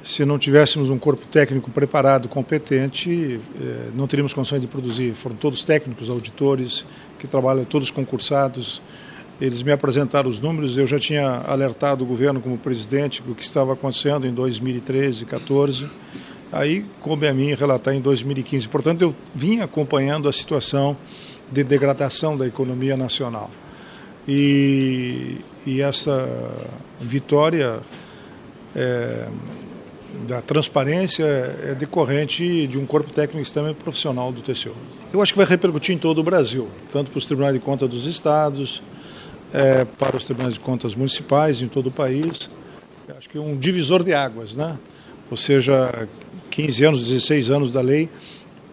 se não tivéssemos um corpo técnico preparado, competente, não teríamos condições de produzir. Foram todos técnicos, auditores, que trabalham todos concursados. Eles me apresentaram os números, eu já tinha alertado o governo como presidente do que estava acontecendo em 2013, 2014. Aí coube a mim relatar em 2015. Portanto, eu vim acompanhando a situação de degradação da economia nacional. E essa vitória da transparência é decorrente de um corpo técnico extremamente profissional do TCU. Eu acho que vai repercutir em todo o Brasil, tanto para os tribunais de contas dos estados, para os tribunais de contas municipais em todo o país. Eu acho que é um divisor de águas, né? Ou seja, 15 anos, 16 anos da lei,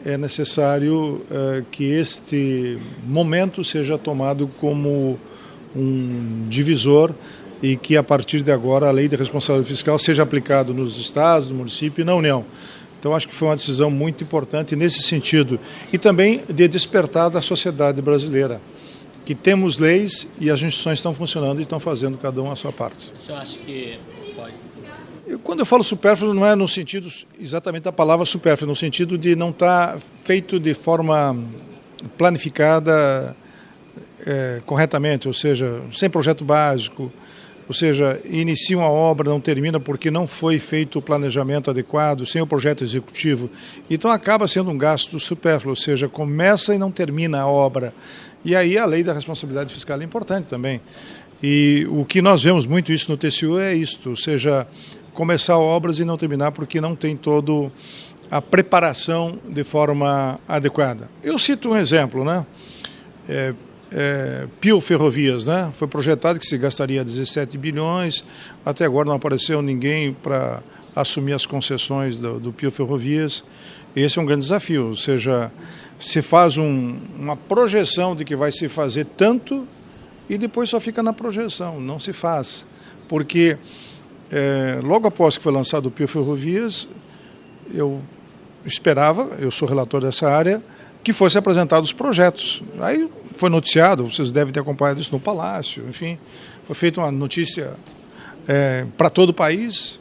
é necessário que este momento seja tomado como um divisor e que, a partir de agora, a lei de responsabilidade fiscal seja aplicada nos estados, no município e na União. Então, acho que foi uma decisão muito importante nesse sentido. E também de despertar da sociedade brasileira, que temos leis e as instituições estão funcionando e estão fazendo cada uma a sua parte. O senhor acha que pode? Quando eu falo supérfluo, não é no sentido exatamente da palavra supérfluo, no sentido de não estar feito de forma planificada corretamente, ou seja, sem projeto básico, ou seja, inicia uma obra, não termina porque não foi feito o planejamento adequado, sem o projeto executivo. Então acaba sendo um gasto supérfluo, ou seja, começa e não termina a obra. E aí a lei da responsabilidade fiscal é importante também. E o que nós vemos muito isso no TCU é isto, ou seja, começar obras e não terminar porque não tem toda a preparação de forma adequada. Eu cito um exemplo, né? Pio Ferrovias, né? Foi projetado que se gastaria 17 bilhões, até agora não apareceu ninguém para assumir as concessões do Pio Ferrovias. Esse é um grande desafio, ou seja, se faz uma projeção de que vai se fazer tanto e depois só fica na projeção, não se faz, porque logo após que foi lançado o Pio Ferrovias, eu esperava, eu sou relator dessa área, que fossem apresentados os projetos. Aí foi noticiado, vocês devem ter acompanhado isso no Palácio, enfim, foi feita uma notícia para todo o país,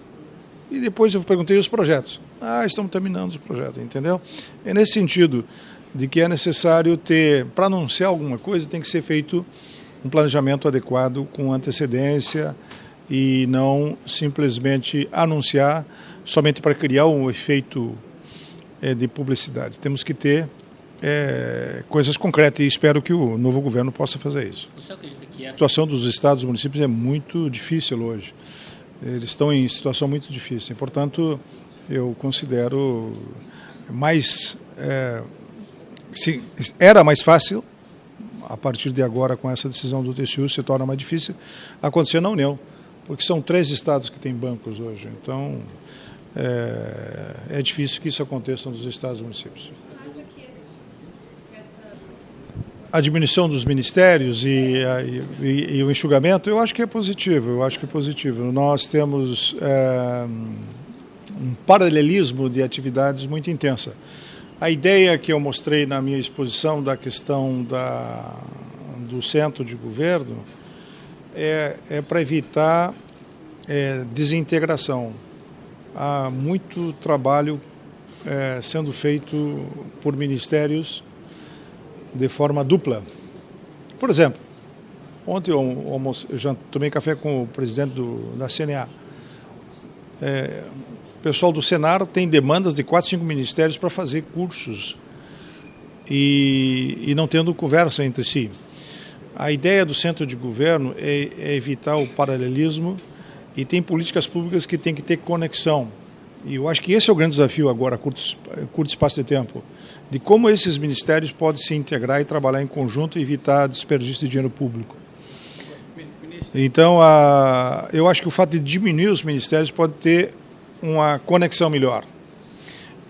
e depois eu perguntei os projetos. Estamos terminando os projetos, entendeu? É nesse sentido de que é necessário ter, para anunciar alguma coisa, tem que ser feito um planejamento adequado, com antecedência, e não simplesmente anunciar somente para criar um efeito de publicidade. Temos que ter coisas concretas e espero que o novo governo possa fazer isso. O senhor acredita que A situação dos estados e municípios é muito difícil hoje. Eles estão em situação muito difícil. Portanto, eu considero era mais fácil, a partir de agora, com essa decisão do TCU, se torna mais difícil acontecer na União, porque são 3 estados que têm bancos hoje. Então, é difícil que isso aconteça nos estados e municípios. A diminuição dos ministérios e o enxugamento, eu acho que é positivo, Nós temos um paralelismo de atividades muito intensa. A ideia que eu mostrei na minha exposição da questão do centro de governo é para evitar desintegração. Há muito trabalho sendo feito por ministérios de forma dupla. Por exemplo, ontem eu já tomei café com o presidente da CNA. O pessoal do Senar tem demandas de 4, 5 ministérios para fazer cursos e não tendo conversa entre si. A ideia do centro de governo é evitar o paralelismo e tem políticas públicas que têm que ter conexão. E eu acho que esse é o grande desafio agora, a curto espaço de tempo, de como esses ministérios podem se integrar e trabalhar em conjunto e evitar desperdício de dinheiro público. Então, eu acho que o fato de diminuir os ministérios pode ter uma conexão melhor.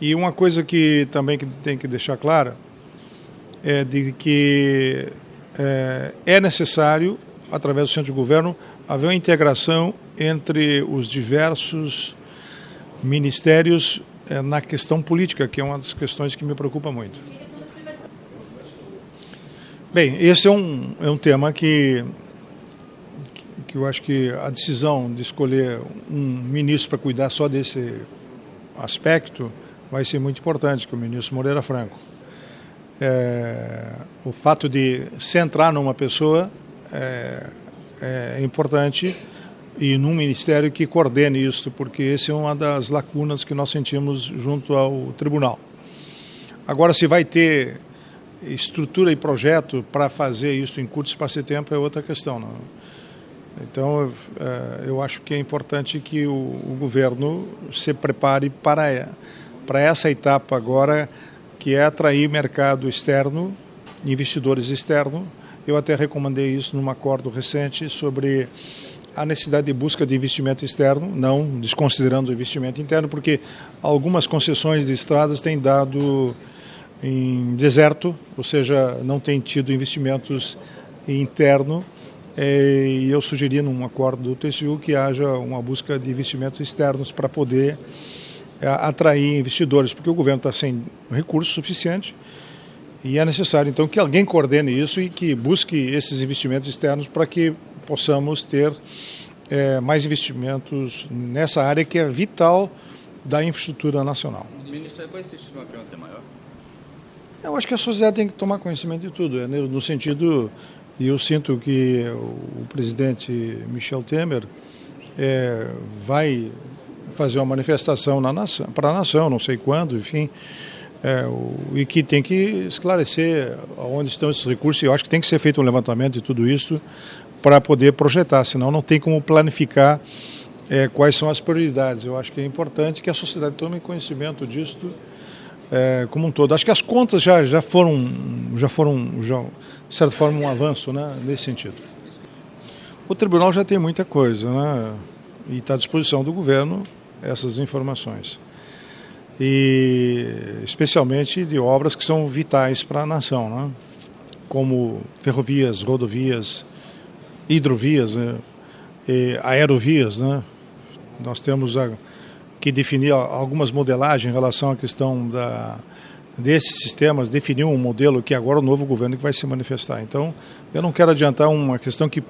E uma coisa que também tem que deixar clara é de que é necessário, através do centro de governo, haver uma integração entre os diversos ministérios na questão política, que é uma das questões que me preocupa muito. Bem, esse é um tema que que eu acho que a decisão de escolher um ministro para cuidar só desse aspecto vai ser muito importante, que é o ministro Moreira Franco. O fato de centrar numa pessoa é importante e num ministério que coordene isso, porque essa é uma das lacunas que nós sentimos junto ao tribunal. Agora, se vai ter estrutura e projeto para fazer isso em curto espaço de tempo é outra questão, não? Então, eu acho que é importante que o governo se prepare para essa etapa agora, que é atrair mercado externo, investidores externos. Eu até recomendei isso num acordo recente sobre a necessidade de busca de investimento externo, não desconsiderando o investimento interno, porque algumas concessões de estradas têm dado em deserto, ou seja, não tem tido investimentos interno, e eu sugeri num acordo do TCU que haja uma busca de investimentos externos para poder atrair investidores, porque o governo está sem recurso suficiente e é necessário então que alguém coordene isso e que busque esses investimentos externos para que possamos ter mais investimentos nessa área que é vital da infraestrutura nacional. Ministro, eu vou insistir numa pergunta maior. Eu acho que a sociedade tem que tomar conhecimento de tudo, no sentido, e eu sinto que o presidente Michel Temer vai fazer uma manifestação para a nação, não sei quando, enfim, e que tem que esclarecer onde estão esses recursos, e eu acho que tem que ser feito um levantamento de tudo isso para poder projetar, senão não tem como planificar quais são as prioridades. Eu acho que é importante que a sociedade tome conhecimento disso como um todo. Acho que as contas já foram, de certa forma, um avanço, né, nesse sentido. O tribunal já tem muita coisa, né, e está à disposição do governo essas informações. E especialmente de obras que são vitais para a nação, né, como ferrovias, rodovias, hidrovias, né, e aerovias, né. Nós temos que definir algumas modelagens em relação à questão desses sistemas, definir um modelo que agora o novo governo que vai se manifestar. Então, eu não quero adiantar uma questão que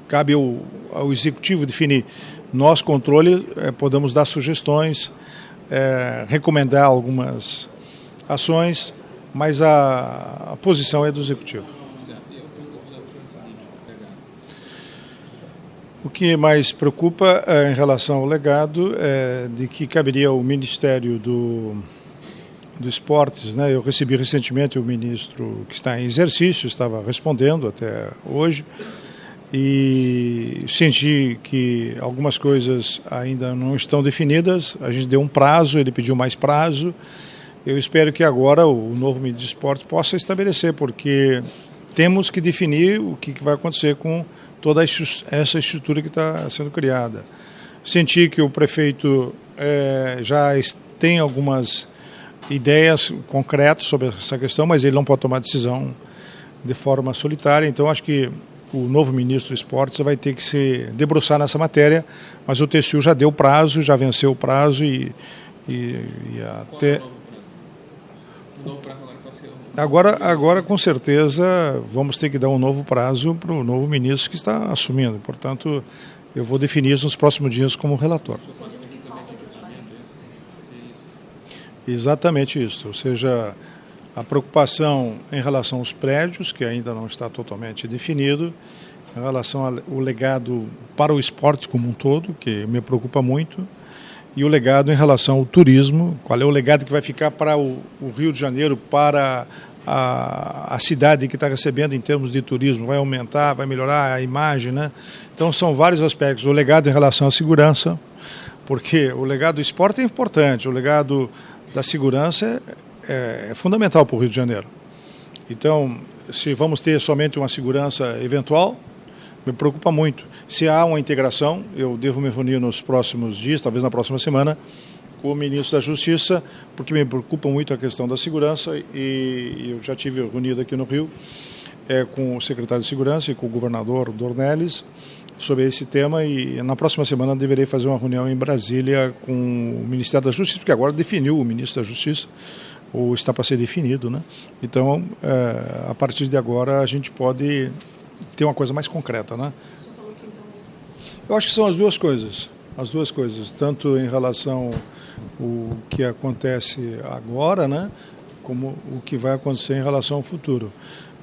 cabe ao executivo definir. Nós, controle, podemos dar sugestões, recomendar algumas ações, mas a posição é do executivo. O que mais preocupa em relação ao legado é de que caberia ao Ministério do Esportes, né? Eu recebi recentemente o ministro que está em exercício, estava respondendo até hoje, e senti que algumas coisas ainda não estão definidas. A gente deu um prazo, ele pediu mais prazo. Eu espero que agora o novo ministro do Esportes possa estabelecer, porque temos que definir o que vai acontecer com toda essa estrutura que está sendo criada. Senti que o prefeito já tem algumas ideias concretas sobre essa questão, mas ele não pode tomar decisão de forma solitária. Então, acho que o novo ministro do Esportes vai ter que se debruçar nessa matéria, mas o TCU já deu prazo, já venceu o prazo e até... Agora, com certeza, vamos ter que dar um novo prazo para o novo ministro que está assumindo. Portanto, eu vou definir isso nos próximos dias como relator. Exatamente isso. Ou seja, a preocupação em relação aos prédios, que ainda não está totalmente definido, em relação ao legado para o esporte como um todo, que me preocupa muito, e o legado em relação ao turismo, qual é o legado que vai ficar para o Rio de Janeiro, para a cidade que está recebendo em termos de turismo, vai aumentar, vai melhorar a imagem, né? Então são vários aspectos. O legado em relação à segurança, porque o legado do esporte é importante, o legado da segurança é fundamental para o Rio de Janeiro. Então, se vamos ter somente uma segurança eventual, me preocupa muito. Se há uma integração, eu devo me reunir nos próximos dias, talvez na próxima semana, com o ministro da Justiça, porque me preocupa muito a questão da segurança, e eu já tive reunido aqui no Rio com o secretário de Segurança e com o governador Dornelles sobre esse tema, e na próxima semana deverei fazer uma reunião em Brasília com o Ministério da Justiça, porque agora definiu o ministro da Justiça, ou está para ser definido, né? Então, a partir de agora, a gente pode ter uma coisa mais concreta, né? O senhor falou que então Eu acho que são as duas coisas, tanto em relação ao que acontece agora, né, como o que vai acontecer em relação ao futuro.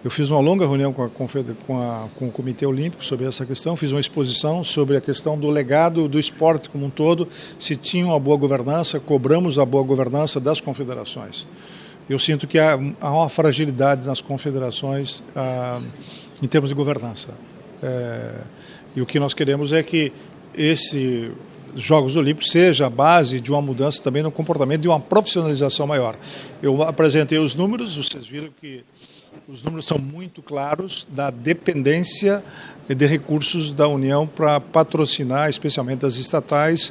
Eu fiz uma longa reunião com o Comitê Olímpico sobre essa questão, fiz uma exposição sobre a questão do legado do esporte como um todo, se tinha uma boa governança, cobramos a boa governança das confederações. Eu sinto que há uma fragilidade nas confederações em termos de governança. E o que nós queremos é que esses Jogos Olímpicos seja a base de uma mudança também no comportamento, de uma profissionalização maior. Eu apresentei os números, vocês viram que os números são muito claros da dependência de recursos da União para patrocinar, especialmente as estatais,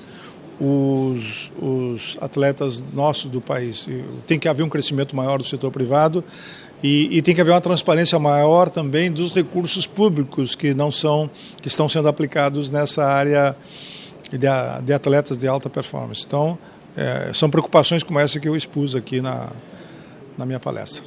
os atletas nossos do país. Tem que haver um crescimento maior do setor privado e tem que haver uma transparência maior também dos recursos públicos que estão sendo aplicados nessa área de atletas de alta performance. Então, são preocupações como essa que eu expus aqui na minha palestra.